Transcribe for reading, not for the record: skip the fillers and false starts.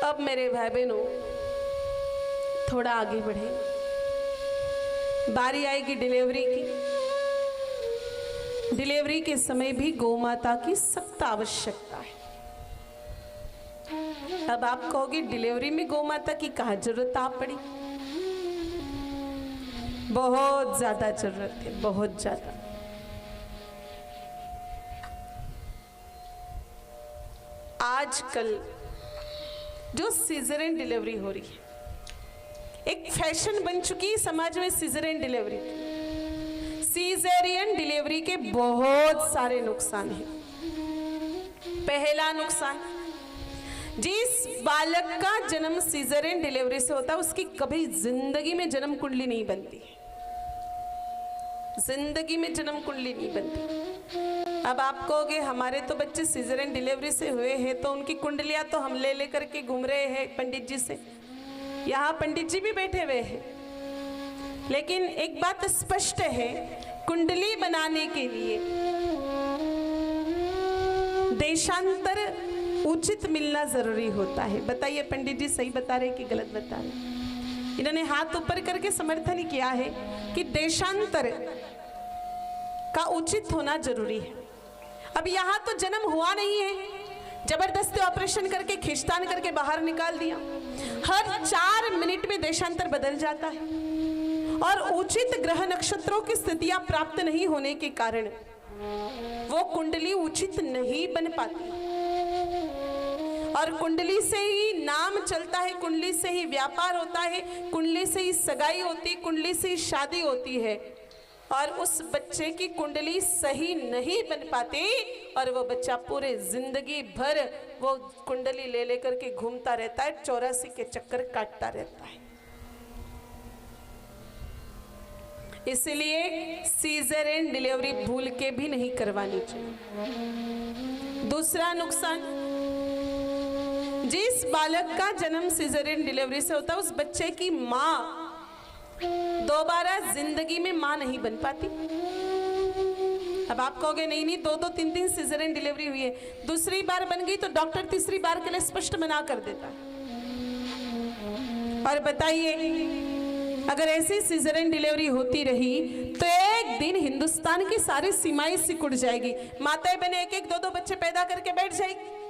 अब मेरे भाई बहनों थोड़ा आगे बढ़े, बारी आएगी डिलीवरी की। डिलीवरी के समय भी गौ माता की सख्त आवश्यकता है। अब आप कहोगे डिलीवरी में गौ माता की कहाँ जरूरत आ पड़ी? बहुत ज्यादा जरूरत है, बहुत ज्यादा। आजकल जो सीजरियन डिलीवरी हो रही है, एक फैशन बन चुकी है समाज में सीजरियन डिलीवरी। सीजरियन डिलीवरी के बहुत सारे नुकसान हैं। पहला नुकसान, जिस बालक का जन्म सीजरियन डिलीवरी से होता है उसकी कभी जिंदगी में जन्म कुंडली नहीं बनती, जिंदगी में जन्म कुंडली नहीं बनती। अब आप कहोगे हमारे तो बच्चे सीजरियन डिलीवरी से हुए हैं तो उनकी कुंडलियां तो हम ले लेकर के घूम रहे हैं पंडित जी से। यहाँ पंडित जी भी बैठे हुए हैं, लेकिन एक बात स्पष्ट है, कुंडली बनाने के लिए देशांतर उचित मिलना जरूरी होता है। बताइए पंडित जी सही बता रहे कि गलत बता रहे? इन्होंने हाथ ऊपर करके समर्थन किया है कि देशांतर का उचित होना जरूरी है। अब यहाँ तो जन्म हुआ नहीं है, जबरदस्ती ऑपरेशन करके खींचतान करके बाहर निकाल दिया। हर 4 मिनट में देशांतर बदल जाता है और उचित ग्रह नक्षत्रों की स्थितियां प्राप्त नहीं होने के कारण वो कुंडली उचित नहीं बन पाती। और कुंडली से ही नाम चलता है, कुंडली से ही व्यापार होता है, कुंडली से ही सगाई होती है, कुंडली से ही शादी होती है। और उस बच्चे की कुंडली सही नहीं बन पाती और वो बच्चा पूरे जिंदगी भर वो कुंडली ले लेकर के घूमता रहता है, 84 के चक्कर काटता रहता है। इसलिए सीजरियन डिलीवरी भूल के भी नहीं करवानी चाहिए। दूसरा नुकसान, जिस बालक का जन्म सीजरियन डिलीवरी से होता है उस बच्चे की माँ दोबारा जिंदगी में मां नहीं बन पाती। अब आप कहोगे नहीं नहीं 2-2, 3-3 सीजरियन डिलीवरी हुई है, दूसरी बार बन गई तो डॉक्टर तीसरी बार के लिए स्पष्ट मना कर देता है। और बताइए अगर ऐसी सीजरियन डिलीवरी होती रही तो एक दिन हिंदुस्तान की सारी सीमाएं सिकुड़ जाएगी। माताएं बहनें 1-1, 2-2 बच्चे पैदा करके बैठ जाएगी।